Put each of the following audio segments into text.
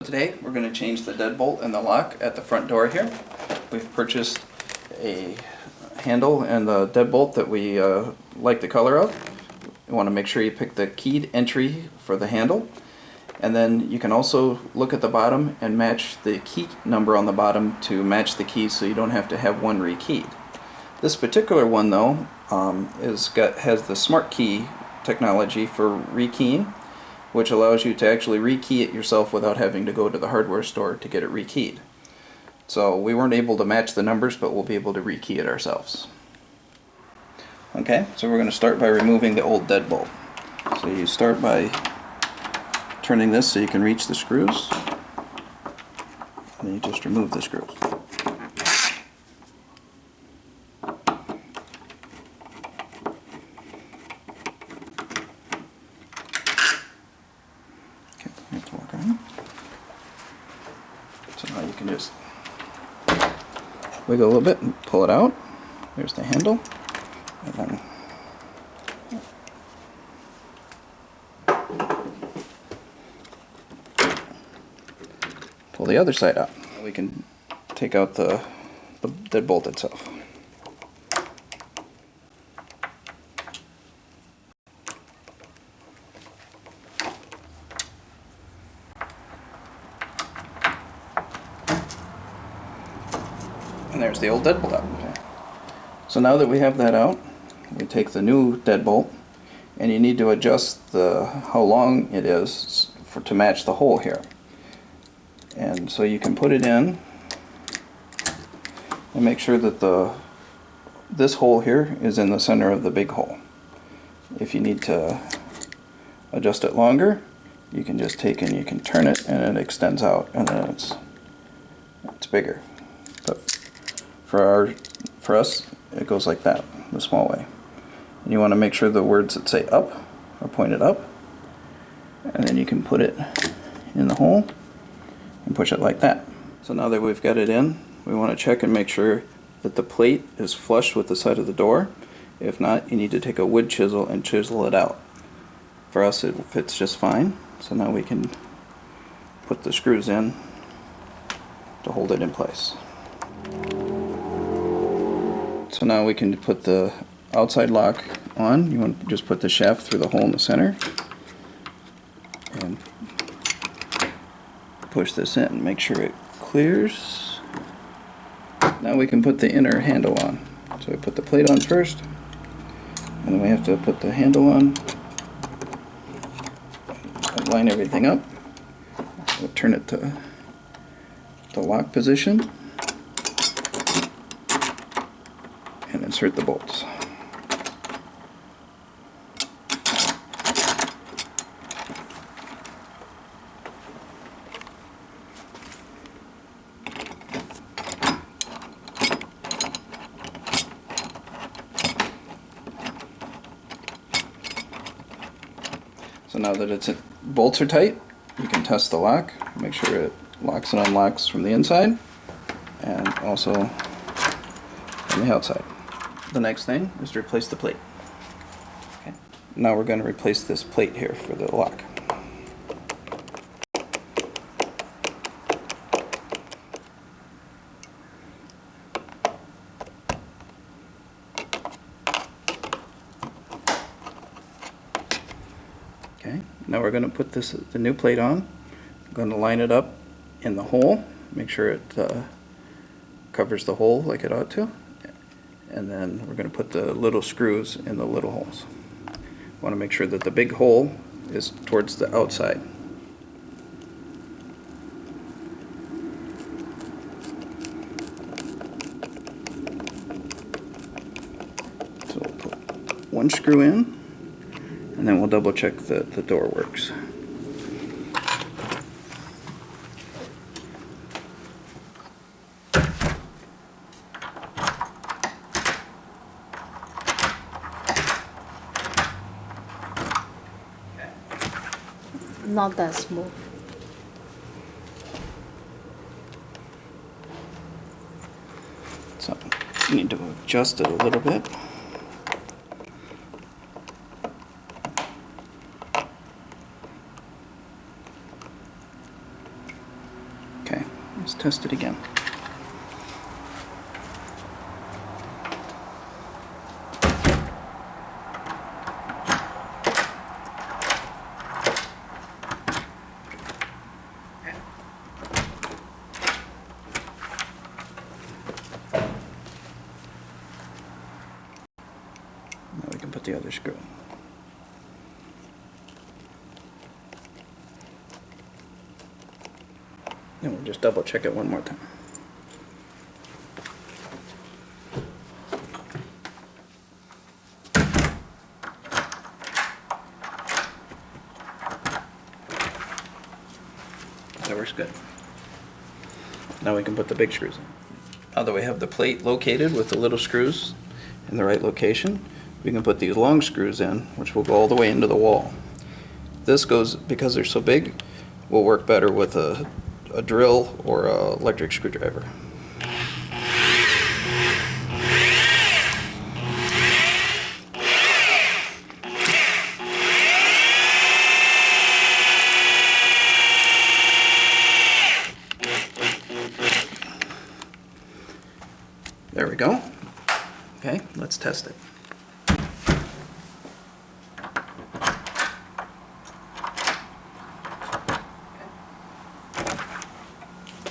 Today we're going to change the deadbolt and the lock at the front door here. We've purchased a handle and the deadbolt that we like the color of. You want to make sure you pick the keyed entry for the handle, and then you can also look at the bottom and match the key number on the bottom to match the key so you don't have to have one rekeyed. This particular one though has the smart key technology for rekeying, which allows you to actually rekey it yourself without having to go to the hardware store to get it rekeyed. So we weren't able to match the numbers, but we'll be able to rekey it ourselves. Okay, so we're going to start by removing the old deadbolt. So you start by turning this so you can reach the screws, and then you just remove the screws. So now you can just wiggle a little bit and pull it out. There's the handle. And then pull the other side out. We can take out the deadbolt itself. And there's the old deadbolt out. Okay. So now that we have that out, we take the new deadbolt, and you need to adjust how long it is to match the hole here. And so you can put it in and make sure that this hole here is in the center of the big hole. If you need to adjust it longer, you can just take and you can turn it and it extends out, and then it's bigger. But for us, it goes like that, the small way. And you want to make sure the words that say up are pointed up, and then you can put it in the hole and push it like that. So now that we've got it in, we want to check and make sure that the plate is flush with the side of the door. If not, you need to take a wood chisel and chisel it out. For us, it fits just fine. So now we can put the screws in to hold it in place. So now we can put the outside lock on. You want to just put the shaft through the hole in the center and push this in. Make sure it clears. Now we can put the inner handle on. So we put the plate on first, and then we have to put the handle on. Line everything up. We'll turn it to the lock position and insert the bolts. So now that bolts are tight, you can test the lock, make sure it locks and unlocks from the inside and also from the outside. The next thing is to replace the plate. Okay. Now we're going to replace this plate here for the lock. Okay, now we're going to put the new plate on. I'm going to line it up in the hole, make sure it covers the hole like it ought to, and then we're going to put the little screws in the little holes. Want to make sure that the big hole is towards the outside. So we'll put one screw in, and then we'll double check that the door works. Not that smooth. So you need to adjust it a little bit. Let's test it again. Now we can put the other screw in. And we'll just double check it one more time. That works good. Now we can put the big screws in. Now that we have the plate located with the little screws in the right location, we can put these long screws in, which will go all the way into the wall. This goes, because they're so big, will work better with a drill or an electric screwdriver. There we go. Okay, let's test it.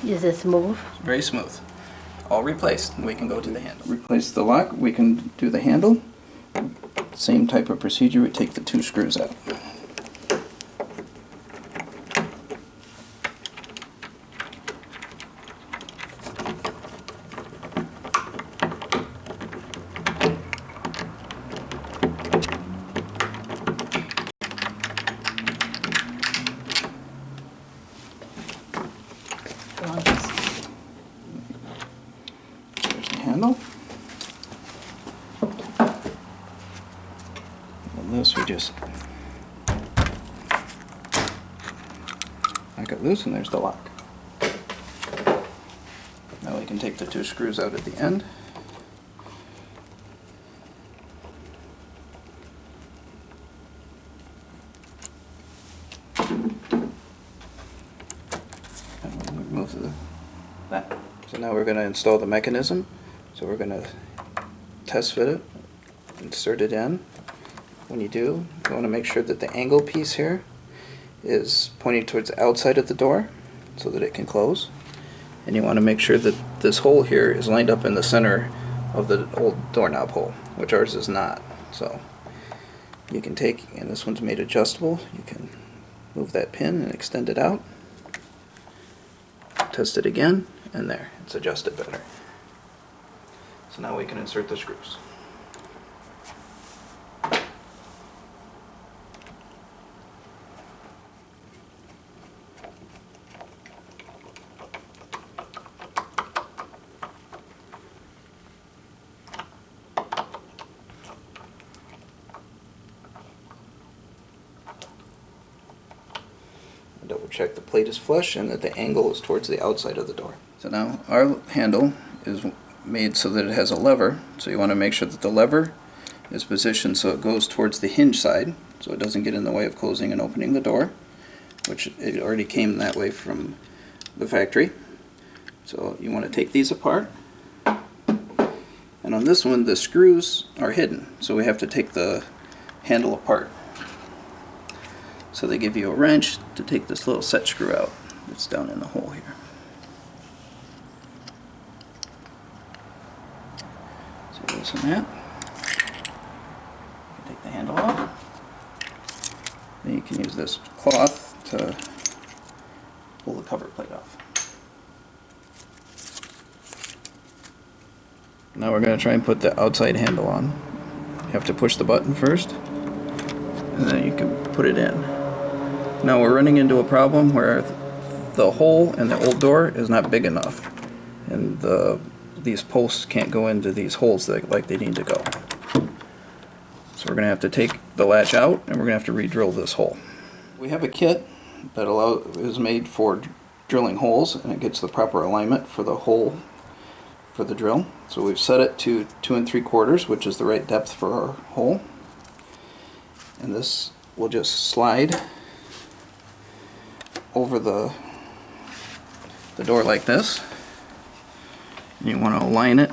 Is it smooth? Very smooth. All replaced. We can go to the handle. Replace the lock. We can do the handle. Same type of procedure. We take the two screws out. There's the handle. And this we just knock it loose, and there's the lock. Now we can take the two screws out at the end. And we'll remove that. So now we're going to install the mechanism. So we're going to test fit it, insert it in. When you do, you want to make sure that the angle piece here is pointing towards the outside of the door so that it can close. And you want to make sure that this hole here is lined up in the center of the old doorknob hole, which ours is not. So you can take, and this one's made adjustable, you can move that pin and extend it out. Test it again, and there, it's adjusted better. So now we can insert the screws. Double check the plate is flush and that the angle is towards the outside of the door. So now our handle is made so that it has a lever, so you want to make sure that the lever is positioned so it goes towards the hinge side, so it doesn't get in the way of closing and opening the door, which it already came that way from the factory. So you want to take these apart, and on this one the screws are hidden, so we have to take the handle apart. So they give you a wrench to take this little set screw out that's down in the hole here. So loosen that. You can take the handle off. Then you can use this cloth to pull the cover plate off. Now we're going to try and put the outside handle on. You have to push the button first, and then you can put it in. Now we're running into a problem where the hole in the old door is not big enough, and these posts can't go into these holes like they need to go. So we're going to have to take the latch out, and we're going to have to re-drill this hole. We have a kit that is made for drilling holes, and it gets the proper alignment for the hole for the drill. So we've set it to 2 3/4, which is the right depth for our hole. And this will just slide over the the door like this. And you want to align it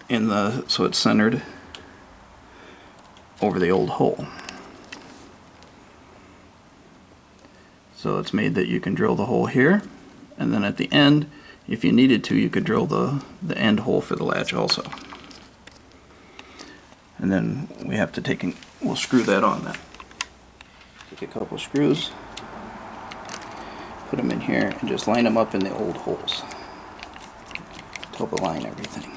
in the so it's centered over the old hole. So it's made that you can drill the hole here, and then at the end, if you needed to, you could drill the end hole for the latch also. And then we have to we'll screw that on then. Take a couple screws, put them in here, and just line them up in the old holes to help align everything.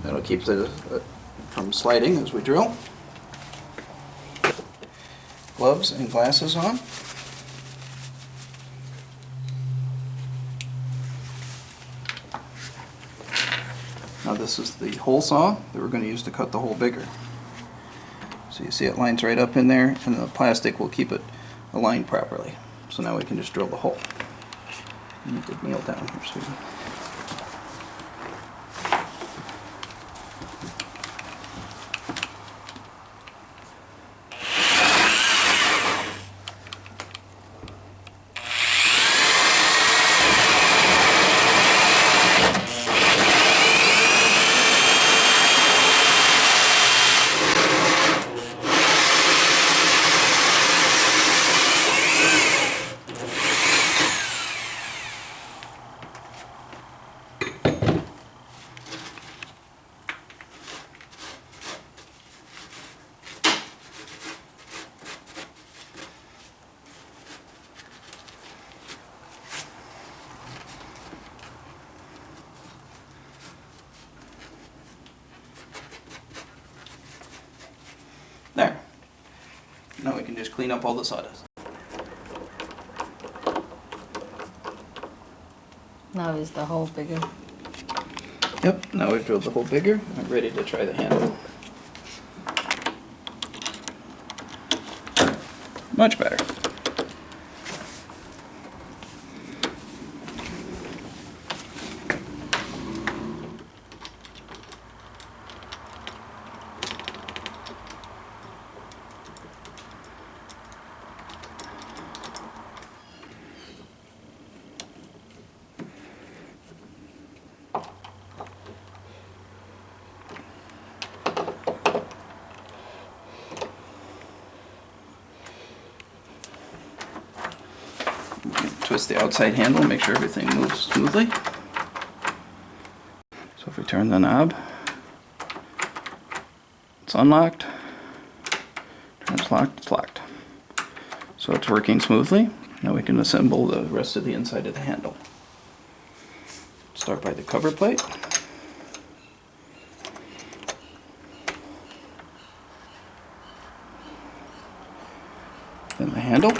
That'll keep it from sliding as we drill. Gloves and glasses on. Now this is the hole saw that we're going to use to cut the hole bigger. So you see it lines right up in there, and the plastic will keep it aligned properly. So now we can just drill the hole. You need to kneel down here, sweetie. There. Now we can just clean up all the sawdust. Now is the hole bigger? Yep, now we've drilled the hole bigger. I'm ready to try the handle. Much better. Twist the outside handle, make sure everything moves smoothly. So if we turn the knob, it's unlocked. Turn it's locked, it's locked. So it's working smoothly. Now we can assemble the rest of the inside of the handle. Start by the cover plate. Then the handle.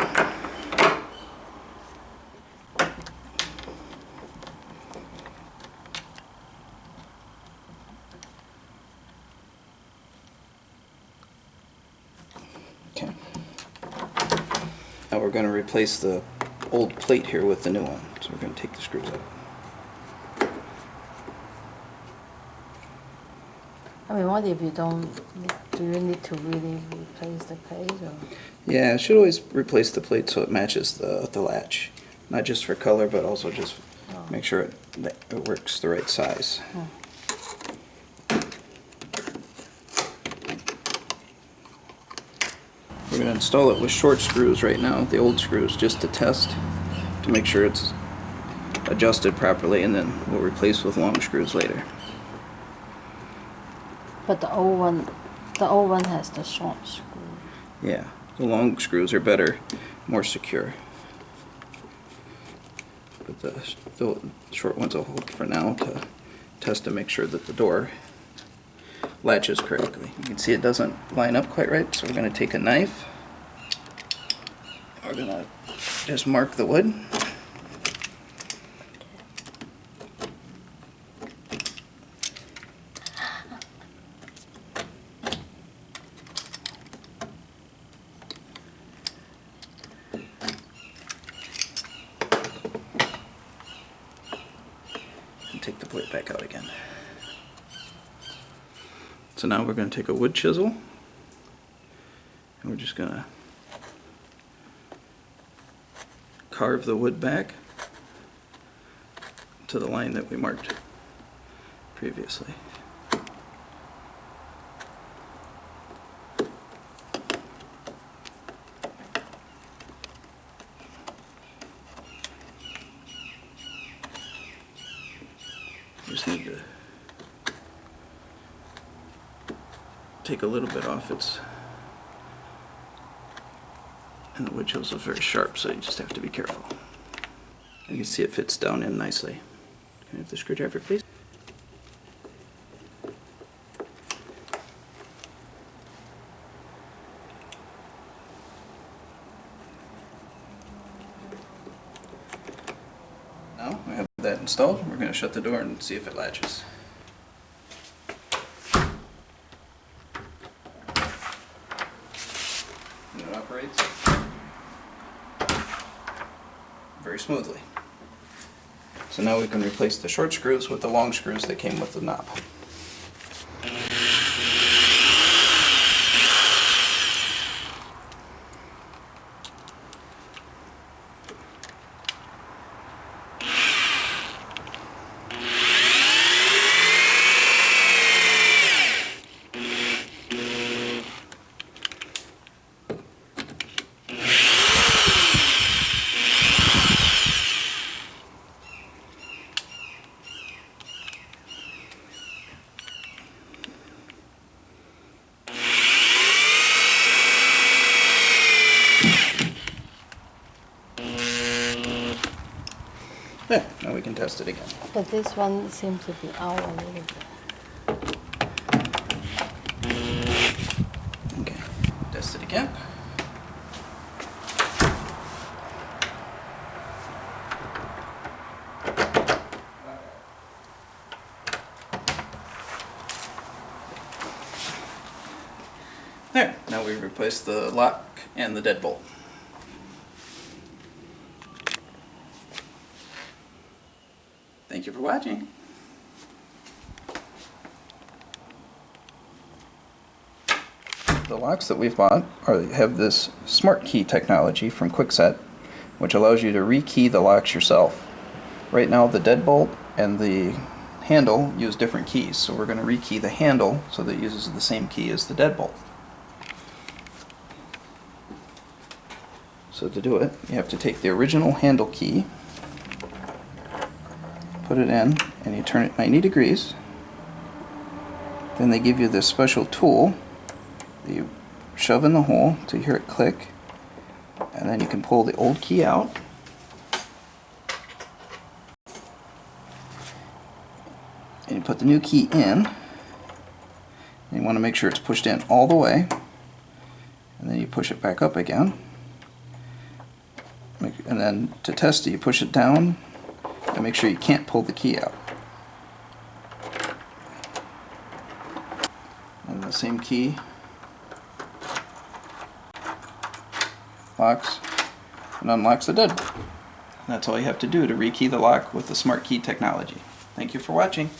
Okay. Now we're going to replace the old plate here with the new one. So we're going to take the screws out. I mean, what if you don't, do you need to really replace the plate or? Yeah, I should always replace the plate so it matches the latch. Not just for color, but also just make sure it works the right size. Oh. We're going to install it with short screws right now, the old screws, just to test, to make sure it's adjusted properly, and then we'll replace with long screws later. But the old one has the short screw. Yeah, the long screws are better, more secure. But the short ones I'll hold for now to test to make sure that the door latches correctly. You can see it doesn't line up quite right, so we're going to take a knife. We're going to just mark the wood. And take the plate back out again. So now we're going to take a wood chisel and we're just going to carve the wood back to the line that we marked previously. Just need to take a little bit off its, and the wood chisel is very sharp, so you just have to be careful. You can see it fits down in nicely. Can I have the screwdriver, please? Now we have that installed. We're going to shut the door and see if it latches. And it operates very smoothly. So now we can replace the short screws with the long screws that came with the knob. There, now we can test it again. But this one seems to be out a little bit. Okay, test it again. There, now we've replaced the lock and the deadbolt. Thank you for watching. The locks that we've bought have this smart key technology from Kwikset, which allows you to rekey the locks yourself. Right now the deadbolt and the handle use different keys, so we're going to rekey the handle so that it uses the same key as the deadbolt. So to do it, you have to take the original handle key, put it in, and you turn it 90 degrees. Then they give you this special tool that you shove in the hole to hear it click, and then you can pull the old key out. And you put the new key in. And you want to make sure it's pushed in all the way. And then you push it back up again. And then to test it, you push it down and make sure you can't pull the key out. And the same key locks and unlocks the deadbolt. That's all you have to do to rekey the lock with the smart key technology. Thank you for watching.